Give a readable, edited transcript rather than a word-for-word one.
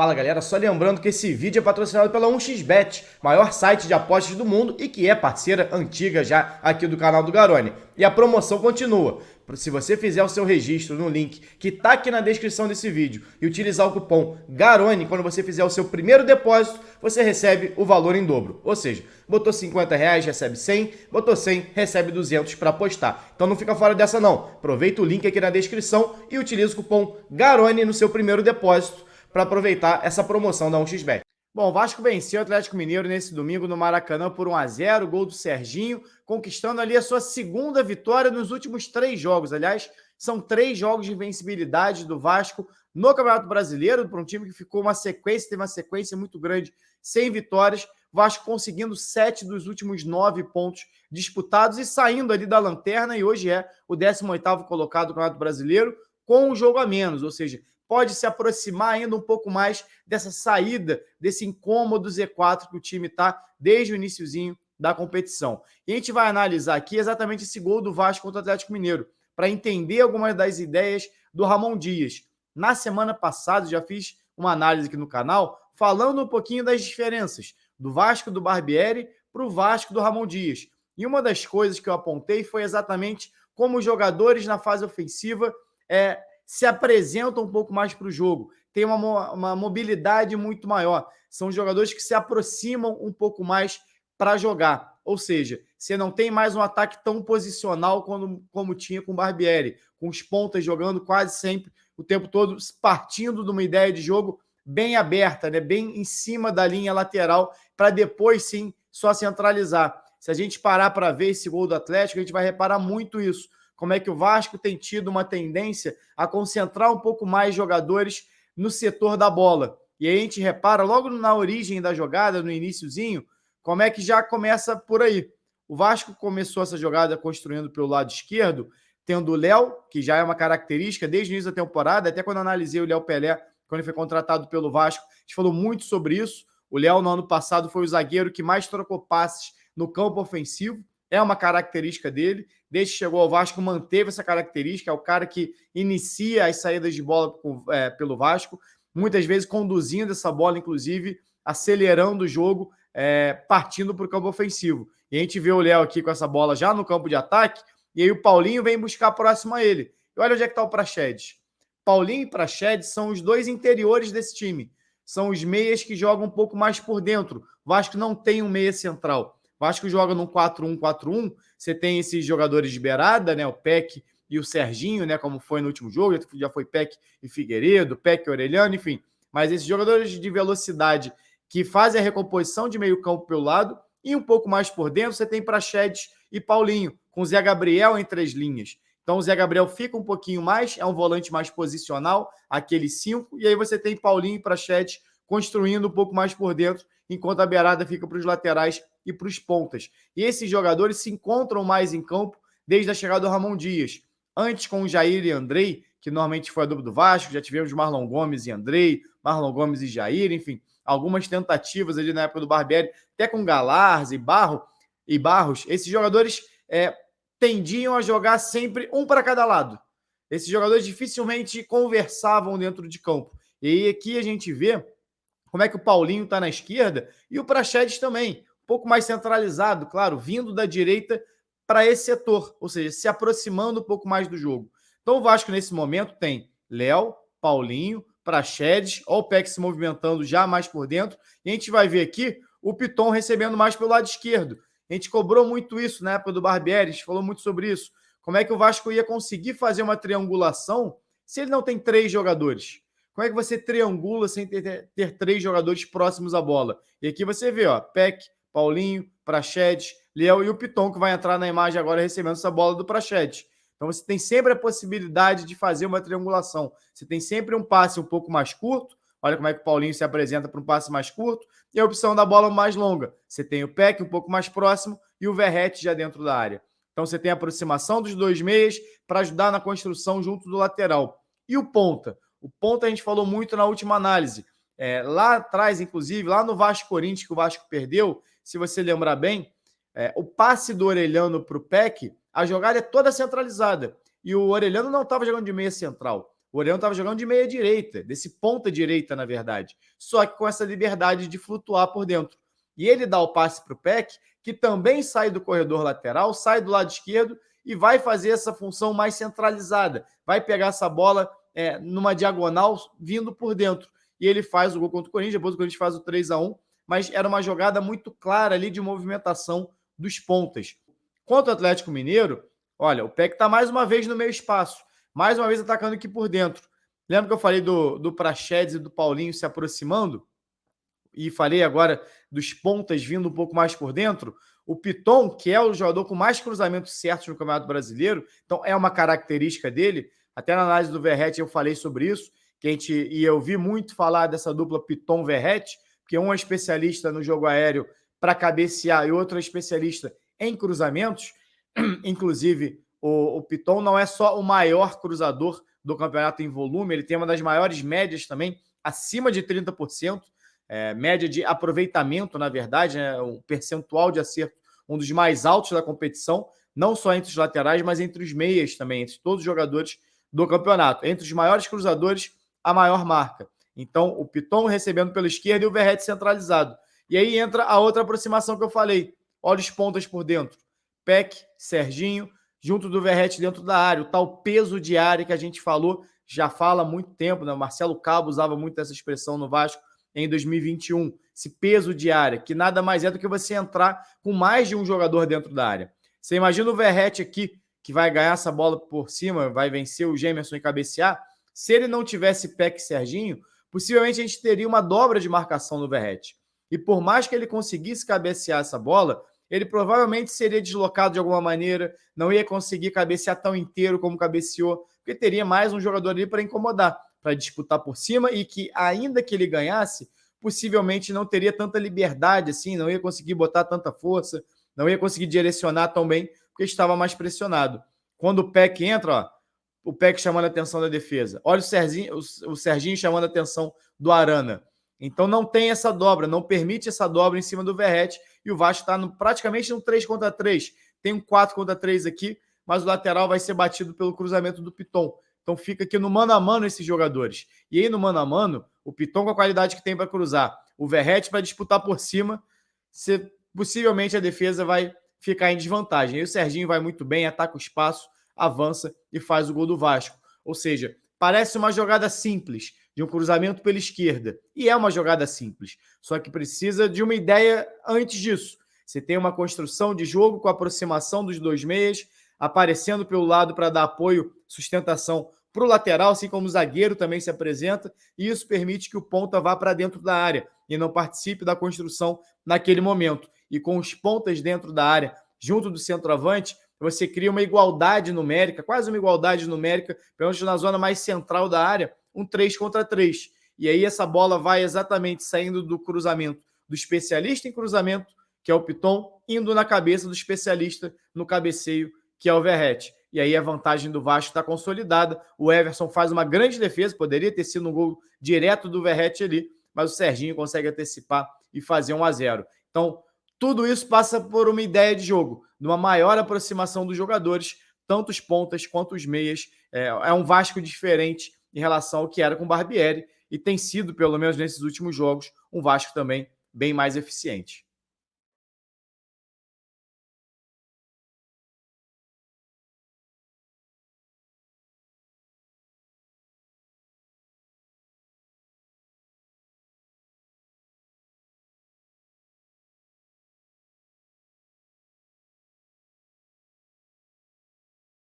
Fala galera, só lembrando que esse vídeo é patrocinado pela 1xBet, maior site de apostas do mundo e que é parceira antiga já aqui do canal do Garone. E a promoção continua. Se você fizer o seu registro no link que tá aqui na descrição desse vídeo e utilizar o cupom GARONE, quando você fizer o seu primeiro depósito, você recebe o valor em dobro. Ou seja, botou R$50, recebe 100, botou 100, recebe 200 para apostar. Então não fica fora dessa não. Aproveita o link aqui na descrição e utiliza o cupom GARONE no seu primeiro depósito para aproveitar essa promoção da 1xBet. Bom, o Vasco venceu o Atlético Mineiro nesse domingo no Maracanã por 1-0, gol do Serginho, conquistando ali a sua segunda vitória nos últimos 3 jogos. Aliás, são 3 jogos de invencibilidade do Vasco no Campeonato Brasileiro, para um time que ficou teve uma sequência muito grande sem vitórias. Vasco conseguindo 7 dos últimos 9 pontos disputados e saindo ali da lanterna, e hoje é o 18º colocado do Campeonato Brasileiro com um jogo a menos, ou seja, pode se aproximar ainda um pouco mais dessa saída, desse incômodo Z4 que o time está desde o iniciozinho da competição. E a gente vai analisar aqui exatamente esse gol do Vasco contra o Atlético Mineiro, para entender algumas das ideias do Ramon Dias. Na semana passada, já fiz uma análise aqui no canal, falando um pouquinho das diferenças do Vasco do Barbieri para o Vasco do Ramon Dias. E uma das coisas que eu apontei foi exatamente como os jogadores na fase ofensiva se apresentam um pouco mais para o jogo, tem uma mobilidade muito maior. São jogadores que se aproximam um pouco mais para jogar. Ou seja, você não tem mais um ataque tão posicional como tinha com o Barbieri, com os pontas jogando quase sempre, o tempo todo, partindo de uma ideia de jogo bem aberta, né? Bem em cima da linha lateral, para depois sim só centralizar. Se a gente parar para ver esse gol do Atlético, a gente vai reparar muito isso. Como é que o Vasco tem tido uma tendência a concentrar um pouco mais jogadores no setor da bola. E aí a gente repara logo na origem da jogada, no iniciozinho, como é que já começa por aí. O Vasco começou essa jogada construindo pelo lado esquerdo, tendo o Léo, que já é uma característica desde o início da temporada, até quando eu analisei o Léo Pelé, quando ele foi contratado pelo Vasco, a gente falou muito sobre isso. O Léo, no ano passado, foi o zagueiro que mais trocou passes no campo ofensivo, é uma característica dele. Desde que chegou ao Vasco, manteve essa característica, é o cara que inicia as saídas de bola pelo Vasco, muitas vezes conduzindo essa bola, inclusive acelerando o jogo, partindo para o campo ofensivo. E a gente vê o Léo aqui com essa bola já no campo de ataque, e aí o Paulinho vem buscar próximo a ele. E olha onde é que está o Praxedes. Paulinho e Praxedes são os dois interiores desse time. São os meias que jogam um pouco mais por dentro. O Vasco não tem um meia central. O Vasco joga num 4-1-4-1, você tem esses jogadores de beirada, né? O Peck e o Serginho, né? Como foi no último jogo, já foi Peck e Figueiredo, Peck e Orelhano, enfim. Mas esses jogadores de velocidade que fazem a recomposição de meio campo pelo lado e um pouco mais por dentro, você tem Praxedes e Paulinho, com o Zé Gabriel entre as linhas. Então o Zé Gabriel fica um pouquinho mais, é um volante mais posicional, aquele 5, e aí você tem Paulinho e Praxedes construindo um pouco mais por dentro, enquanto a beirada fica para os laterais e para os pontas. E esses jogadores se encontram mais em campo desde a chegada do Ramon Dias. Antes com o Jair e Andrei, que normalmente foi a dupla do Vasco, já tivemos Marlon Gomes e Andrei, Marlon Gomes e Jair, enfim, algumas tentativas ali na época do Barbieri, até com Galarza e Barros. Esses jogadores tendiam a jogar sempre um para cada lado. Esses jogadores dificilmente conversavam dentro de campo. E aí aqui a gente vê como é que o Paulinho está na esquerda e o Praxedes também, um pouco mais centralizado, claro, vindo da direita para esse setor, ou seja, se aproximando um pouco mais do jogo. Então o Vasco nesse momento tem Léo, Paulinho, Praxedes, olha o Peck se movimentando já mais por dentro, e a gente vai ver aqui o Piton recebendo mais pelo lado esquerdo. A gente cobrou muito isso na época do Barbieri, a gente falou muito sobre isso. Como é que o Vasco ia conseguir fazer uma triangulação se ele não tem 3 jogadores? Como é que você triangula sem ter 3 jogadores próximos à bola? E aqui você vê, ó, Peck, Paulinho, Praxedes, Léo e o Piton, que vai entrar na imagem agora recebendo essa bola do Praxedes. Então você tem sempre a possibilidade de fazer uma triangulação. Você tem sempre um passe um pouco mais curto. Olha como é que o Paulinho se apresenta para um passe mais curto. E a opção da bola mais longa. Você tem o Peck um pouco mais próximo e o Verratti já dentro da área. Então você tem a aproximação dos 2 meias para ajudar na construção junto do lateral. E o ponta? O ponta a gente falou muito na última análise. Lá atrás, inclusive, lá no Vasco Corinthians, que o Vasco perdeu, se você lembrar bem, o passe do Orelhano para o Peck, a jogada é toda centralizada. E o Orelhano não estava jogando de meia central. O Orelhão estava jogando de meia direita, desse ponta direita, na verdade. Só que com essa liberdade de flutuar por dentro. E ele dá o passe para o Peck, que também sai do corredor lateral, sai do lado esquerdo e vai fazer essa função mais centralizada. Vai pegar essa bola numa diagonal vindo por dentro. E ele faz o gol contra o Corinthians, depois o Corinthians faz o 3-1, mas era uma jogada muito clara ali de movimentação dos pontas. Quanto ao Atlético Mineiro, olha, o Peck está mais uma vez no meio espaço, mais uma vez atacando aqui por dentro. Lembra que eu falei do Praxedes e do Paulinho se aproximando? E falei agora dos pontas vindo um pouco mais por dentro. O Piton, que é o jogador com mais cruzamentos certos no Campeonato Brasileiro, então é uma característica dele. Até na análise do Verratti eu falei sobre isso, e eu vi muito falar dessa dupla Piton-Verratti, porque um é especialista no jogo aéreo para cabecear e outro é especialista em cruzamentos. Inclusive, o Piton não é só o maior cruzador do campeonato em volume, ele tem uma das maiores médias também, acima de 30%, média de aproveitamento, na verdade, um percentual de acerto, um dos mais altos da competição, não só entre os laterais, mas entre os meias também, entre todos os jogadores do campeonato. Entre os maiores cruzadores, a maior marca. Então, o Piton recebendo pela esquerda e o Verratti centralizado. E aí entra a outra aproximação que eu falei. Olha os pontas por dentro. Peck, Serginho, junto do Verratti dentro da área. O tal peso de área que a gente falou, já fala há muito tempo, né? O Marcelo Cabo usava muito essa expressão no Vasco em 2021. Esse peso de área, que nada mais é do que você entrar com mais de um jogador dentro da área. Você imagina o Verratti aqui, que vai ganhar essa bola por cima, vai vencer o Gemerson e cabecear. Se ele não tivesse Peck e Serginho, possivelmente a gente teria uma dobra de marcação no Verratti. E por mais que ele conseguisse cabecear essa bola, ele provavelmente seria deslocado de alguma maneira, não ia conseguir cabecear tão inteiro como cabeceou, porque teria mais um jogador ali para incomodar, para disputar por cima, e que, ainda que ele ganhasse, possivelmente não teria tanta liberdade assim, não ia conseguir botar tanta força, não ia conseguir direcionar tão bem, porque estava mais pressionado. Quando o Peck entra, ó, o Peck chamando a atenção da defesa. Olha o Serginho chamando a atenção do Arana. Então não tem essa dobra, não permite essa dobra em cima do Verratti, e o Vasco está praticamente no 3 contra 3. Tem um 4 contra 3 aqui, mas o lateral vai ser batido pelo cruzamento do Piton. Então fica aqui no mano a mano esses jogadores. E aí no mano a mano, o Piton com a qualidade que tem para cruzar, o Verratti para disputar por cima, possivelmente a defesa vai ficar em desvantagem. E o Serginho vai muito bem, ataca o espaço, avança e faz o gol do Vasco. Ou seja, parece uma jogada simples, de um cruzamento pela esquerda. E é uma jogada simples. Só que precisa de uma ideia antes disso. Você tem uma construção de jogo com a aproximação dos dois meias, aparecendo pelo lado para dar apoio, sustentação para o lateral, assim como o zagueiro também se apresenta, e isso permite que o ponta vá para dentro da área e não participe da construção naquele momento. E com os pontas dentro da área, junto do centroavante, você cria uma igualdade numérica, quase uma igualdade numérica, pelo menos na zona mais central da área, um 3 contra 3. E aí essa bola vai exatamente saindo do cruzamento do especialista em cruzamento, que é o Piton, indo na cabeça do especialista no cabeceio, que é o Verratti. E aí a vantagem do Vasco está consolidada. O Everson faz uma grande defesa, poderia ter sido um gol direto do Verratti ali, mas o Serginho consegue antecipar e fazer 1-0. Então, tudo isso passa por uma ideia de jogo, de uma maior aproximação dos jogadores, tanto os pontas quanto os meias. É um Vasco diferente em relação ao que era com o Barbieri, e tem sido, pelo menos nesses últimos jogos, um Vasco também bem mais eficiente.